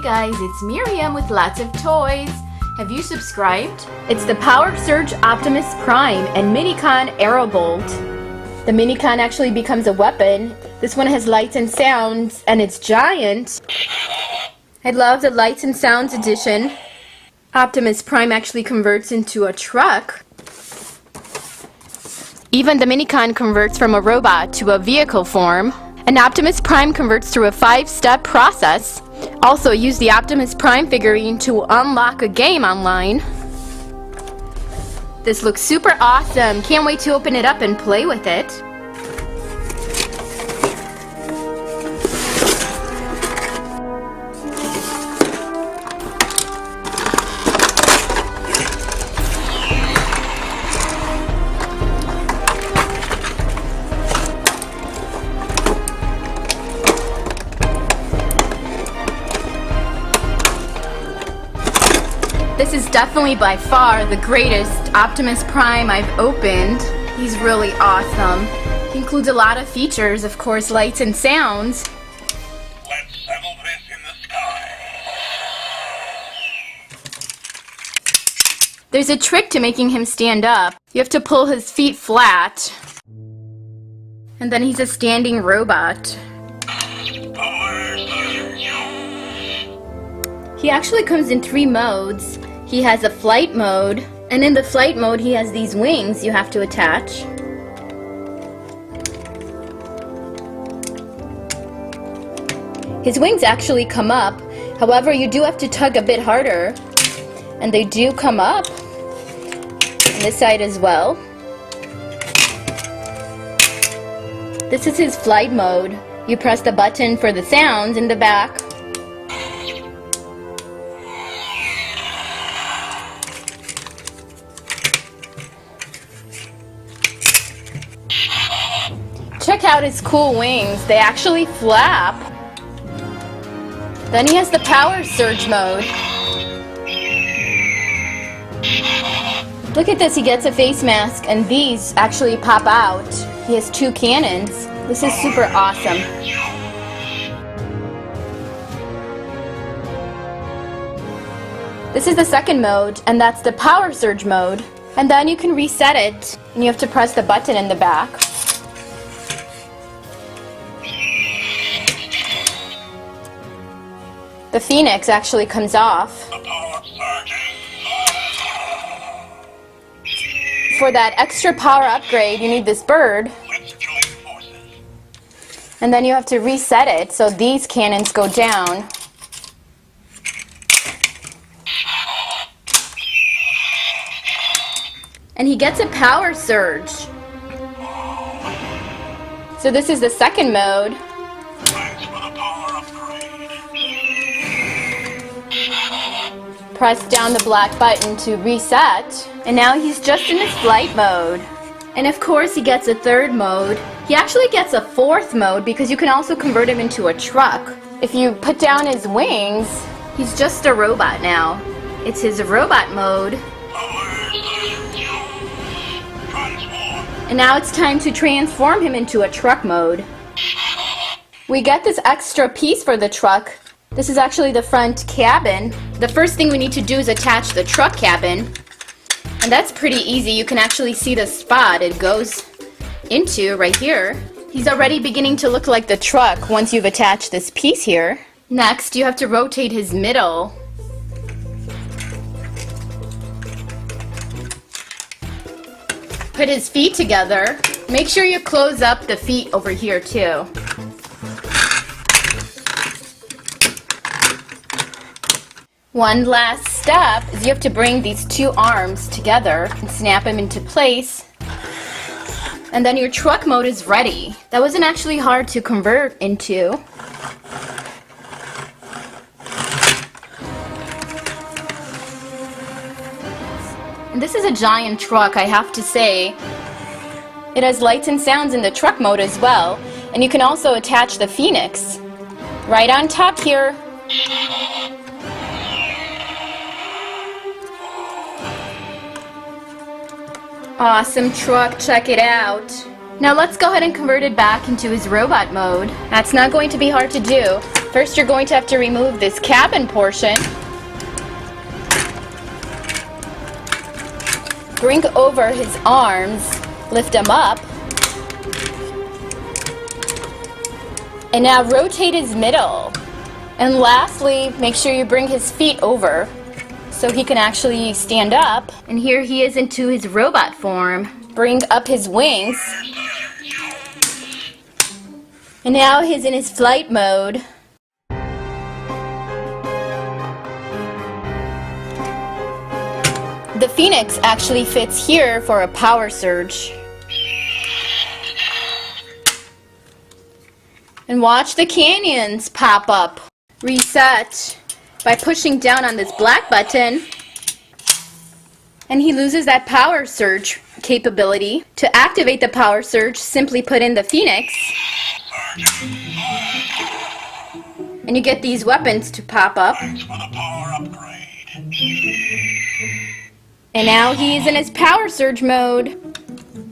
guys, it's Miriam with lots of toys. Have you subscribed? It's the Power Surge Optimus Prime and Minicon Aerobolt. The Minicon actually becomes a weapon. This one has lights and sounds, and it's giant. I love the lights and sounds edition. Optimus Prime actually converts into a truck. Even the Minicon converts from a robot to a vehicle form. And Optimus Prime converts through a 5-step process. Also, use the Optimus Prime figurine to unlock a game online. This looks super awesome. Can't wait to open it up and play with it. This is definitely by far the greatest Optimus Prime I've opened. He's really awesome. He includes a lot of features, of course, lights and sounds. Let's settle this in the sky. There's a trick to making him stand up. You have to pull his feet flat. And then he's a standing robot. He actually comes in 3 modes. He has a flight mode, and in the flight mode he has these wings you have to attach. His wings actually come up, however you do have to tug a bit harder, and they do come up on this side as well. This is his flight mode. You press the button for the sounds in the back. Check out his cool wings. They actually flap. Then he has the Power Surge mode. Look at this, he gets a face mask and these actually pop out. He has 2 cannons. This is super awesome. This is the second mode, and that's the Power Surge mode. And then you can reset it, and you have to press the button in the back. The Phoenix actually comes off. For that extra power upgrade, you need this bird. And then you have to reset it so these cannons go down. And he gets a Power Surge. So this is the second mode. Press down the black button to reset, and now he's just in his flight mode. And of course he gets a third mode. He actually gets a 4th mode because you can also convert him into a truck. If you put down his wings, he's just a robot now. It's his robot mode. And now it's time to transform him into a truck mode. We get this extra piece for the truck. This is actually the front cabin. The first thing we need to do is attach the truck cabin. And that's pretty easy. You can actually see the spot it goes into right here. He's already beginning to look like the truck once you've attached this piece here. Next, you have to rotate his middle. Put his feet together. Make sure you close up the feet over here too. One last step is you have to bring these 2 arms together and snap them into place. And then your truck mode is ready. That wasn't actually hard to convert into. And this is a giant truck, I have to say. It has lights and sounds in the truck mode as well. And you can also attach the Phoenix right on top here. Awesome truck, check it out. Now let's go ahead and convert it back into his robot mode. That's not going to be hard to do. First, you're going to have to remove this cabin portion. Bring over his arms, lift him up. And now rotate his middle. And lastly, make sure you bring his feet over so he can actually stand up. And here he is into his robot form. Bring up his wings. And now he's in his flight mode. The Phoenix actually fits here for a power surge. And watch the canyons pop up. Reset by pushing down on this black button. And he loses that power surge capability. To activate the power surge, simply put in the Phoenix. And you get these weapons to pop up. Thanks for the power upgrade. And now he's in his power surge mode.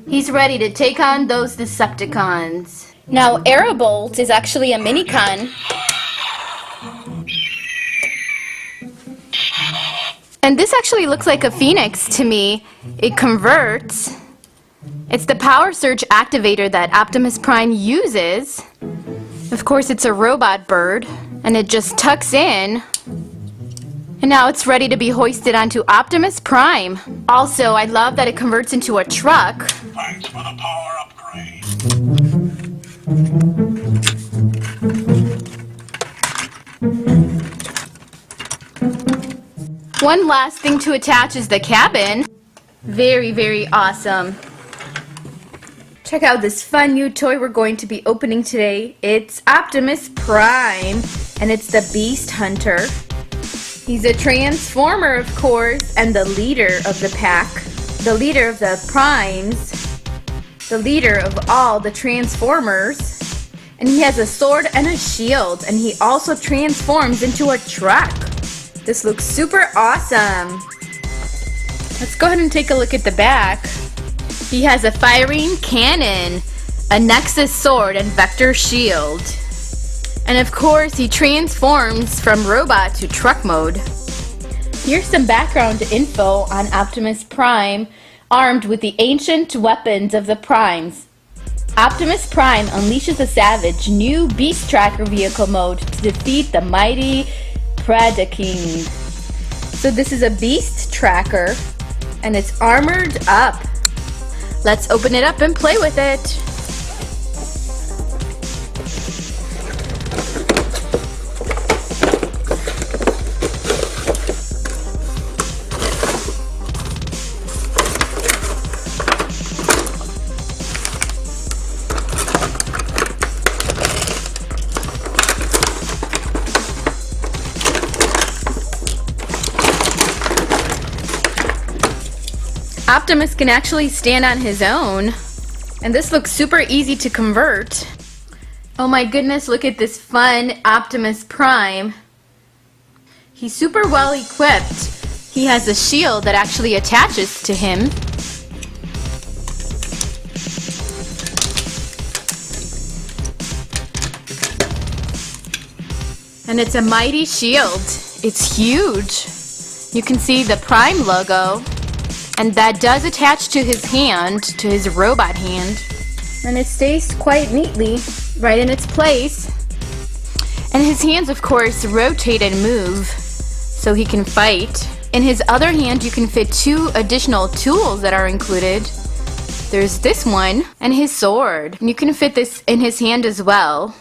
He's ready to take on those Decepticons. Now Aerobolt is actually a minicon. And this actually looks like a Phoenix to me. It converts. It's the power surge activator that Optimus Prime uses. Of course, it's a robot bird, and it just tucks in. And now it's ready to be hoisted onto Optimus Prime. Also, I love that it converts into a truck. Thanks for the power upgrade. One last thing to attach is the cabin. Very, very awesome. Check out this fun new toy we're going to be opening today. It's Optimus Prime, and it's the Beast Hunter. He's a transformer, of course, and the leader of the pack. The leader of the Primes. The leader of all the Transformers. And he has a sword and a shield, and he also transforms into a truck. This looks super awesome. Let's go ahead and take a look at the back. He has a firing cannon, a Nexus sword, and vector shield. And of course, he transforms from robot to truck mode. Here's some background info on Optimus Prime, armed with the ancient weapons of the Primes. Optimus Prime unleashes a savage new Beast Tracker vehicle mode to defeat the mighty Predacons. So this is a Beast Tracker, and it's armored up. Let's open it up and play with it. Optimus can actually stand on his own, and this looks super easy to convert. Oh my goodness, look at this fun Optimus Prime. He's super well equipped. He has a shield that actually attaches to him. And it's a mighty shield. It's huge. You can see the Prime logo. And that does attach to his hand, to his robot hand. And it stays quite neatly right in its place. And his hands, of course, rotate and move so he can fight. In his other hand, you can fit 2 additional tools that are included. There's this one and his sword. And you can fit this in his hand as well.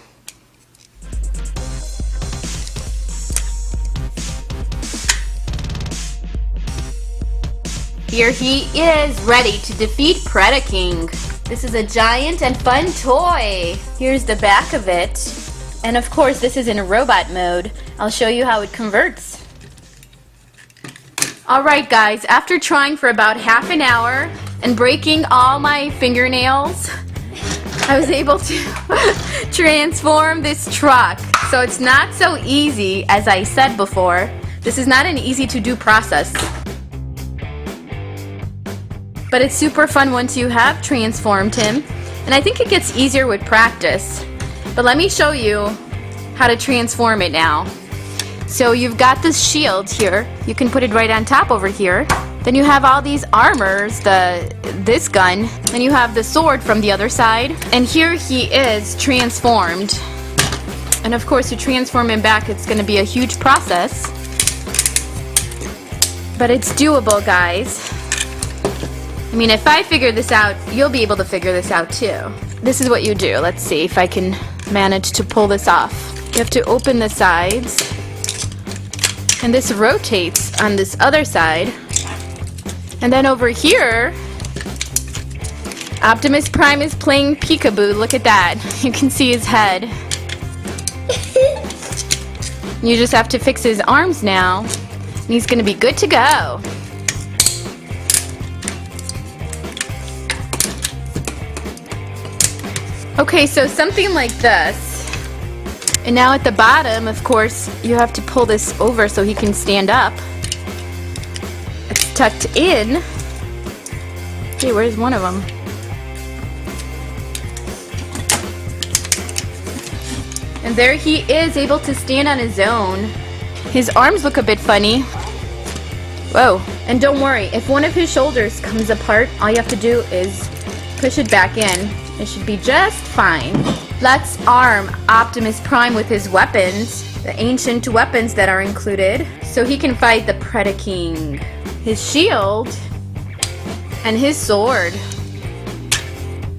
Here he is, ready to defeat Predaking. This is a giant and fun toy. Here's the back of it. And of course, this is in robot mode. I'll show you how it converts. Alright guys, after trying for about half an hour and breaking all my fingernails, I was able to transform this truck. So it's not so easy, as I said before. This is not an easy to do process. But it's super fun once you have transformed him, and I think it gets easier with practice. But let me show you how to transform it now. So you've got this shield here. You can put it right on top over here. Then you have all these armors, this gun. Then you have the sword from the other side. And here he is transformed. And of course, to transform him back, it's going to be a huge process. But it's doable, guys. I mean, if I figure this out, you'll be able to figure this out too. This is what you do. Let's see if I can manage to pull this off. You have to open the sides. And this rotates on this other side. And then over here, Optimus Prime is playing peekaboo. Look at that. You can see his head. You just have to fix his arms now. And he's going to be good to go. Okay, so something like this. And now at the bottom, of course, you have to pull this over so he can stand up. It's tucked in. Okay, where's one of them? And there he is, able to stand on his own. His arms look a bit funny. Whoa. And don't worry, if one of his shoulders comes apart, all you have to do is push it back in. It should be just fine. Let's arm Optimus Prime with his weapons, the ancient weapons that are included, so he can fight the Predaking. His shield and his sword.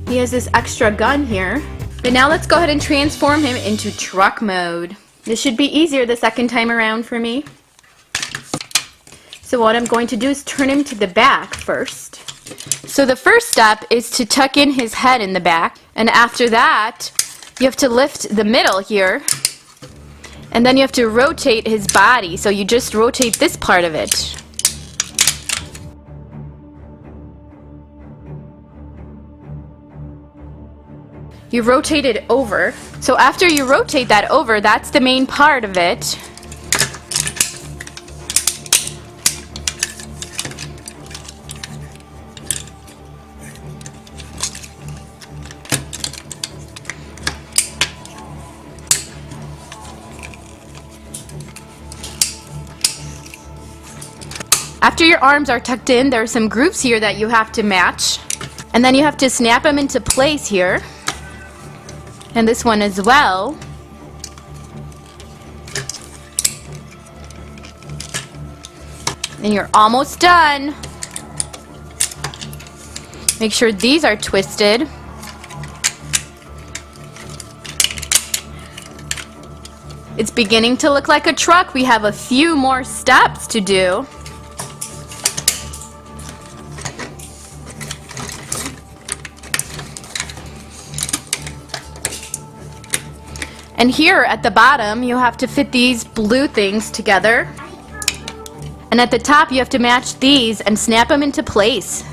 He has this extra gun here. But now let's go ahead and transform him into truck mode. This should be easier the second time around for me. So what I'm going to do is turn him to the back first. So the first step is to tuck in his head in the back. And after that, you have to lift the middle here. And then you have to rotate his body. So you just rotate this part of it. You rotate it over. So after you rotate that over, that's the main part of it. After your arms are tucked in, there are some grooves here that you have to match. And then you have to snap them into place here. And this one as well. And you're almost done. Make sure these are twisted. It's beginning to look like a truck. We have a few more steps to do. And here at the bottom, you have to fit these blue things together. And at the top, you have to match these and snap them into place.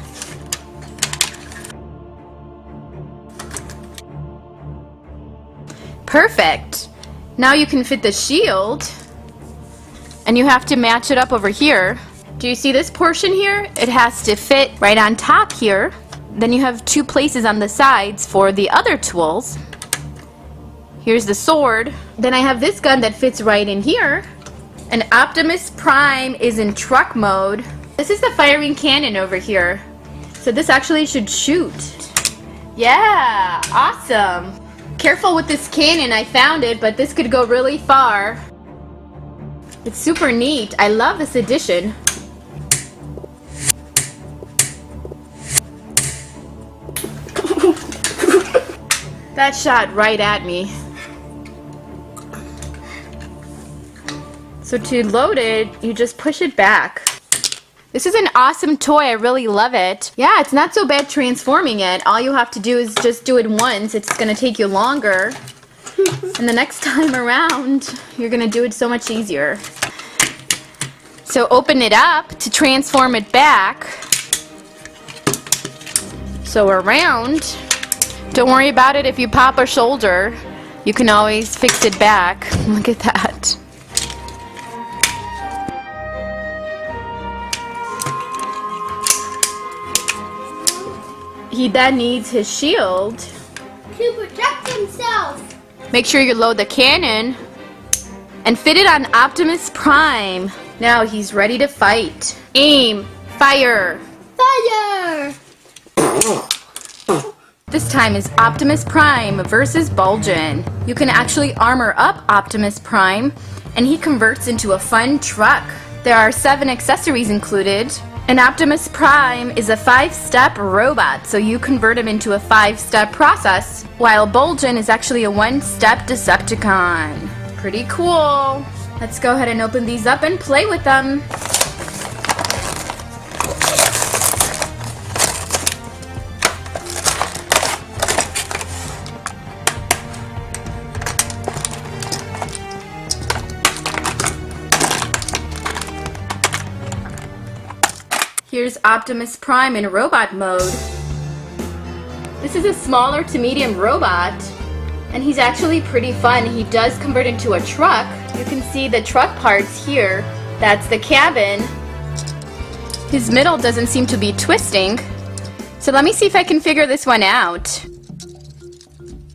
Perfect. Now you can fit the shield. And you have to match it up over here. Do you see this portion here? It has to fit right on top here. Then you have two places on the sides for the other tools. Here's the sword. Then I have this gun that fits right in here. And Optimus Prime is in truck mode. This is the firing cannon over here. So this actually should shoot. Yeah, awesome. Careful with this cannon, I found it, but this could go really far. It's super neat. I love this addition. That shot right at me. So to load it, you just push it back. This is an awesome toy. I really love it. Yeah, it's not so bad transforming it. All you have to do is just do it once. It's going to take you longer. And the next time around, you're going to do it so much easier. So open it up to transform it back. So around. Don't worry about it if you pop a shoulder. You can always fix it back. Look at that. He then needs his shield to protect himself. Make sure you load the cannon and fit it on Optimus Prime. Now he's ready to fight. Aim, fire. Fire! This time is Optimus Prime versus Bulgin. You can actually armor up Optimus Prime, and he converts into a fun truck. There are 7 accessories included, and Optimus Prime is a 5-step robot, so you convert him into a 5-step process, while Bulgin is actually a 1-step Decepticon. Pretty cool. Let's go ahead and open these up and play with them. Here's Optimus Prime in robot mode. This is a smaller to medium robot, and he's actually pretty fun. He does convert into a truck. You can see the truck parts here. That's the cabin. His middle doesn't seem to be twisting. So let me see if I can figure this one out.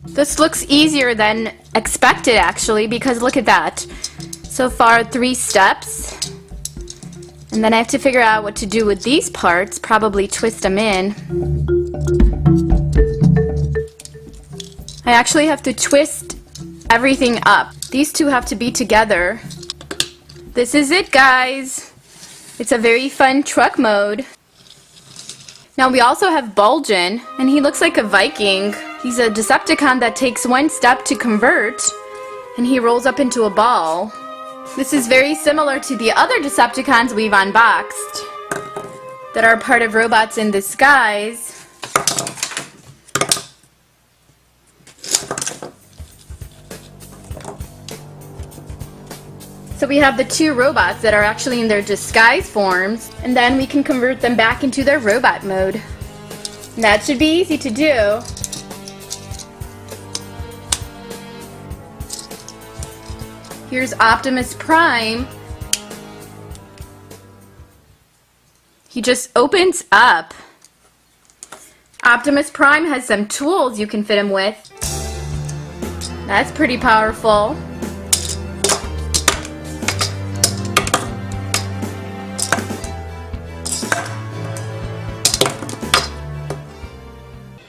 This looks easier than expected actually, because look at that. So far 3 steps. And then I have to figure out what to do with these parts, probably twist them in. I actually have to twist everything up. These two have to be together. This is it, guys. It's a very fun truck mode. Now we also have Bulgin, and he looks like a Viking. He's a Decepticon that takes 1 step to convert, and he rolls up into a ball. This is very similar to the other Decepticons we've unboxed that are part of Robots in Disguise. So we have the 2 robots that are actually in their disguise forms, and then we can convert them back into their robot mode. And that should be easy to do. Here's Optimus Prime. He just opens up. Optimus Prime has some tools you can fit him with. That's pretty powerful.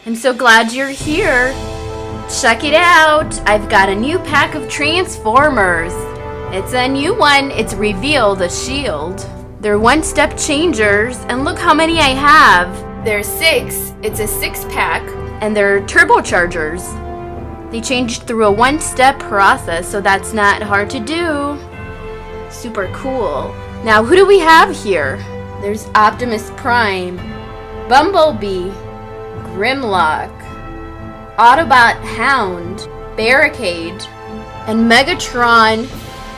I'm so glad you're here. Check it out! I've got a new pack of Transformers. It's a new one. It's Reveal the Shield. They're 1-step changers, and look how many I have. There's 6. It's a 6-pack, and they're turbochargers. They changed through a 1-step process, so that's not hard to do. Super cool. Now, who do we have here? There's Optimus Prime, Bumblebee, Grimlock, Autobot Hound, Barricade, and Megatron.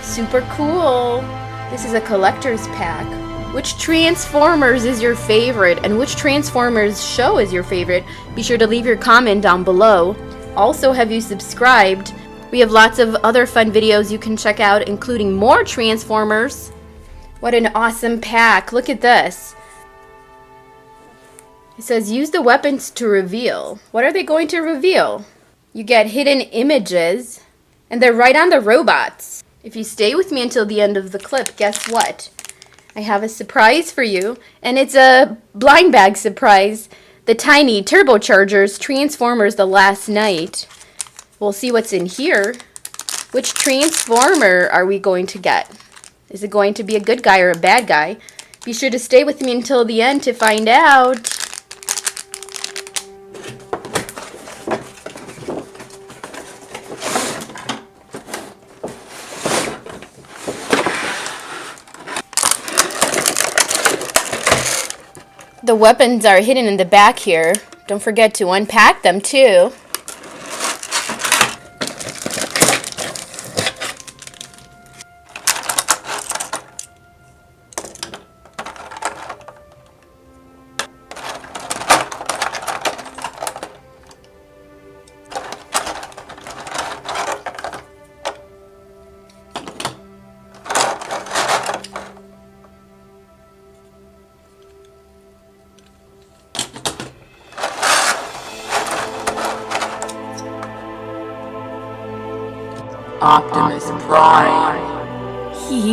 Super cool. This is a collector's pack. Which Transformers is your favorite, and which Transformers show is your favorite? Be sure to leave your comment down below. Also, have you subscribed? We have lots of other fun videos you can check out, including more Transformers. What an awesome pack. Look at this. It says use the weapons to reveal. What are they going to reveal? You get hidden images, and they're right on the robots. If you stay with me until the end of the clip, guess what? I have a surprise for you, and it's a blind bag surprise. The tiny turbochargers Transformers the last night. We'll see what's in here. Which Transformer are we going to get? Is it going to be a good guy or a bad guy? Be sure to stay with me until the end to find out. The weapons are hidden in the back here. Don't forget to unpack them too.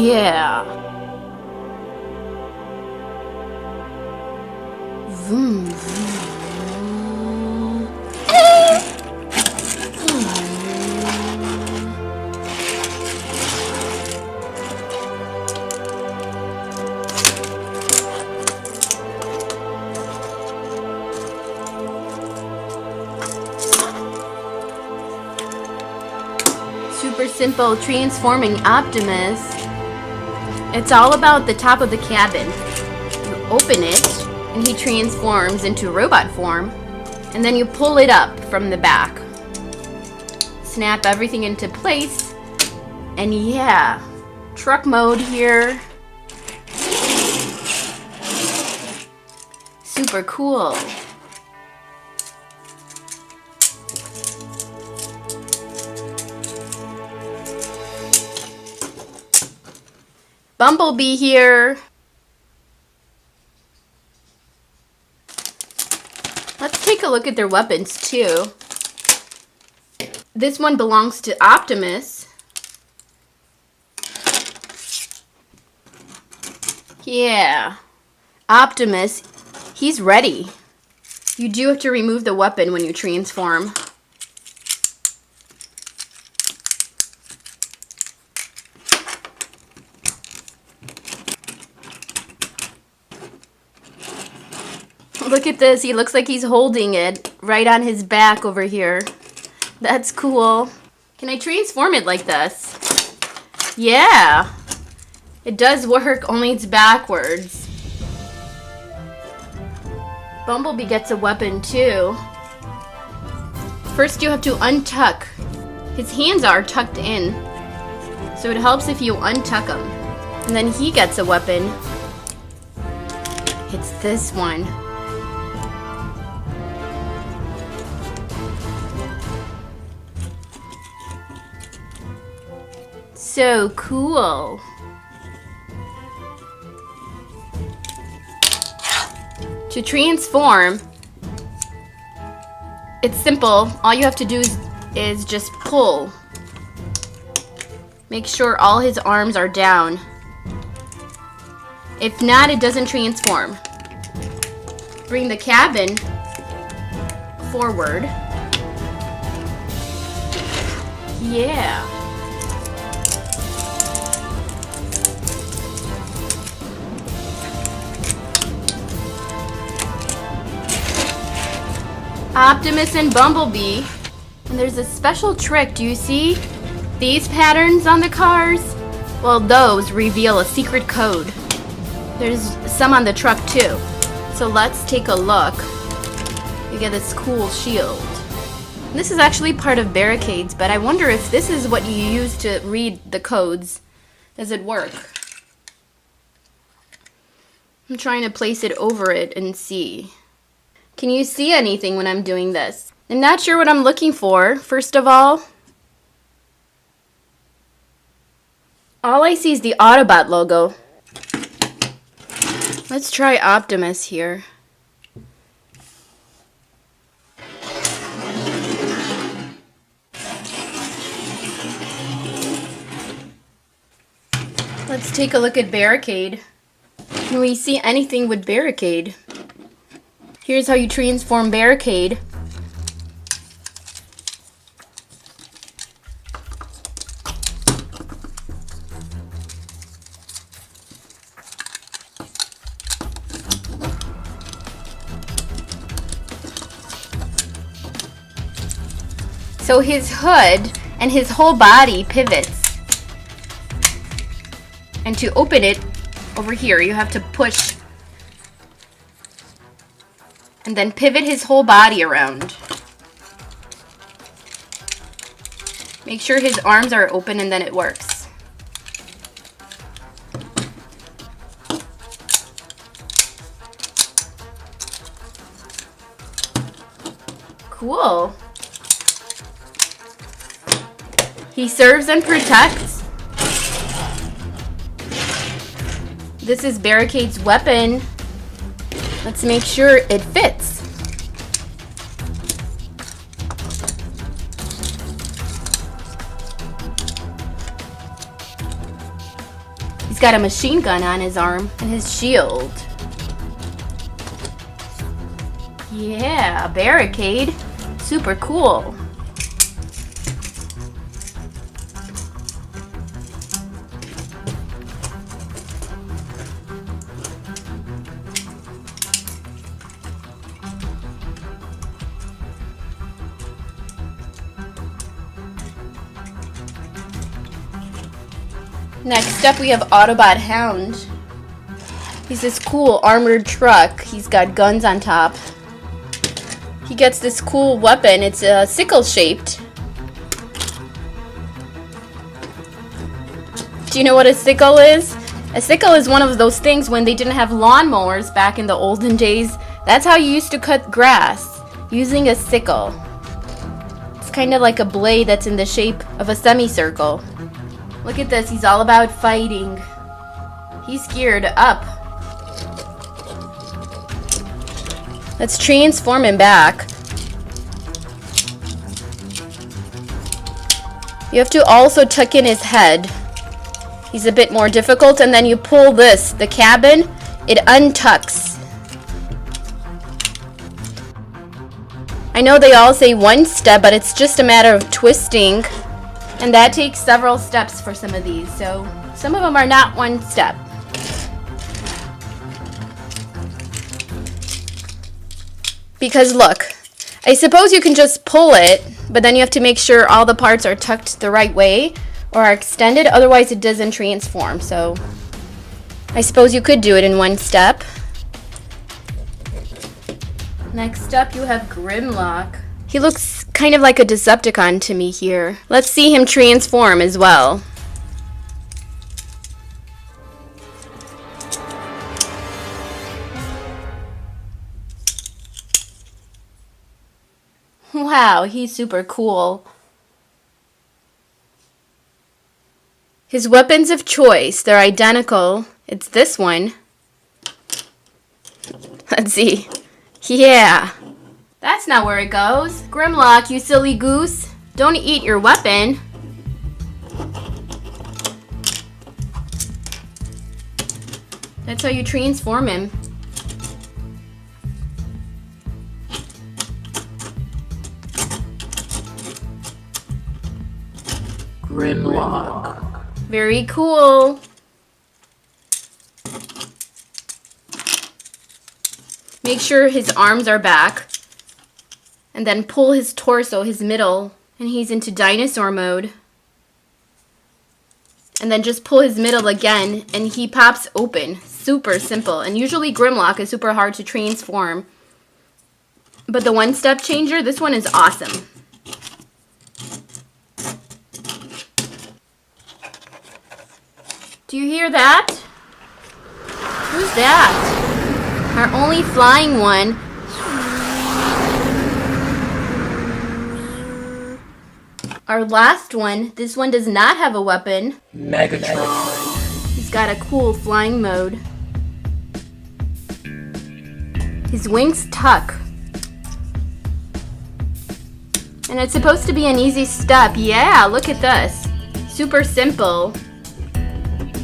Yeah. Vroom, vroom. Super simple transforming Optimus. It's all about the top of the cabin. You open it, and he transforms into robot form, and then you pull it up from the back. Snap everything into place, and yeah, truck mode here. Super cool. Bumblebee here. Let's take a look at their weapons too. This one belongs to Optimus. Yeah. Optimus, he's ready. You do have to remove the weapon when you transform. Look at this, he looks like he's holding it right on his back over here. That's cool. Can I transform it like this? Yeah. It does work, only it's backwards. Bumblebee gets a weapon too. First you have to untuck. His hands are tucked in, so it helps if you untuck them. And then he gets a weapon. It's this one. So cool. To transform, it's simple. All you have to do is just pull. Make sure all his arms are down. If not, it doesn't transform. Bring the cabin forward. Yeah. Optimus and Bumblebee. And there's a special trick. Do you see these patterns on the cars? Well, those reveal a secret code. There's some on the truck too. So let's take a look. You get this cool shield. And this is actually part of barricades, but I wonder if this is what you use to read the codes. Does it work? I'm trying to place it over it and see. Can you see anything when I'm doing this? I'm not sure what I'm looking for, first of all. All I see is the Autobot logo. Let's try Optimus here. Let's take a look at Barricade. Can we see anything with Barricade? Here's how you transform Barricade. So his hood and his whole body pivots. And to open it, over here, you have to push and then pivot his whole body around. Make sure his arms are open and then it works. Cool. He serves and protects. This is Barricade's weapon. Let's make sure it fits. got a machine gun on his arm and his shield. Yeah, a barricade. Super cool. Next up we have Autobot Hound. He's this cool armored truck. He's got guns on top. He gets this cool weapon. It's sickle shaped. Do you know what a sickle is? A sickle is one of those things when they didn't have lawnmowers back in the olden days. That's how you used to cut grass, using a sickle. It's kind of like a blade that's in the shape of a semicircle. Look at this, he's all about fighting. He's geared up. Let's transform him back. You have to also tuck in his head. He's a bit more difficult, and then you pull this, the cabin, it untucks. I know they all say one step, but it's just a matter of twisting. And that takes several steps for some of these, so some of them are not one step. Because look, I suppose you can just pull it, but then you have to make sure all the parts are tucked the right way or are extended, otherwise it doesn't transform. So I suppose you could do it in one step. Next up you have Grimlock. He looks kind of like a Decepticon to me here. Let's see him transform as well. Wow, he's super cool. His weapons of choice, they're identical. It's this one. Let's see. Yeah. That's not where it goes. Grimlock, you silly goose. Don't eat your weapon. That's how you transform him. Grimlock. Very cool. Make sure his arms are back. And then pull his torso, his middle, and he's into dinosaur mode. And then just pull his middle again, and he pops open. Super simple. And usually Grimlock is super hard to transform. But the one-step changer, this one is awesome. Do you hear that? Who's that? Our only flying one. Our last one, this one does not have a weapon. Megatron. He's got a cool flying mode. His wings tuck. And it's supposed to be an easy step. Yeah, look at this. Super simple.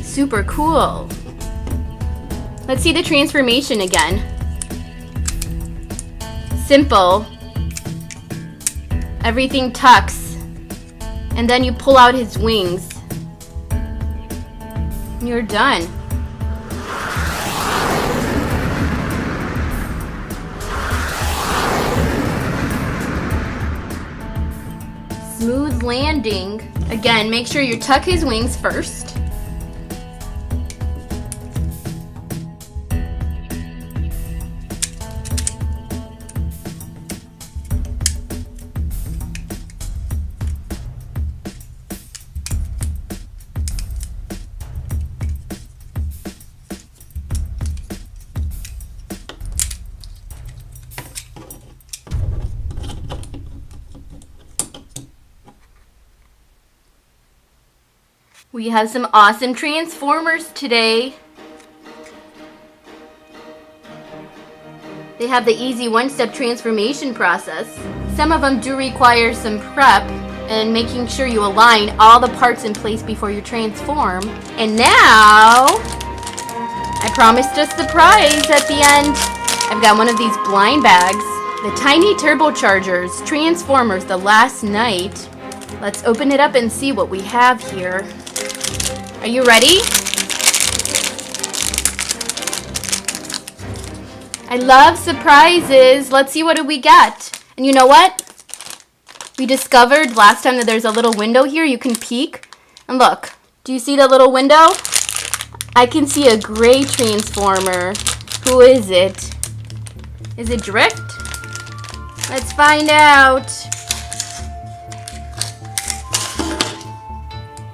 Super cool. Let's see the transformation again. Simple. Everything tucks. And then you pull out his wings. And you're done. Smooth landing. Again, make sure you tuck his wings first. We have some awesome Transformers today. They have the easy one-step transformation process. Some of them do require some prep, and making sure you align all the parts in place before you transform. And now, I promised a surprise at the end. I've got one of these blind bags. The tiny turbochargers, Transformers The Last Night. Let's open it up and see what we have here. Are you ready? I love surprises. Let's see what we got. And you know what? We discovered last time that there's a little window here. You can peek. And look, do you see the little window? I can see a gray Transformer. Who is it? Is it Drift? Let's find out.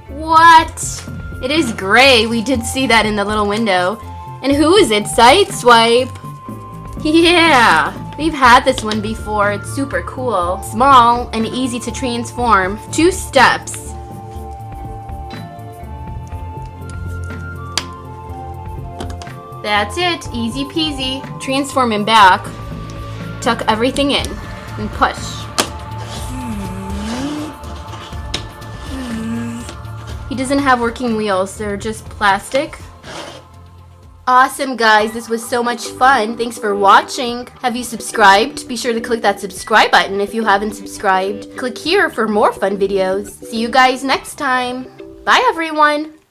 What? It is gray. We did see that in the little window. And who is it? Sideswipe. Yeah, we've had this one before. It's super cool. Small and easy to transform. 2 steps. That's it. Easy peasy. Transform him back. Tuck everything in and push. He doesn't have working wheels. They're just plastic. Awesome, guys. This was so much fun. Thanks for watching. Have you subscribed? Be sure to click that subscribe button if you haven't subscribed. Click here for more fun videos. See you guys next time. Bye, everyone.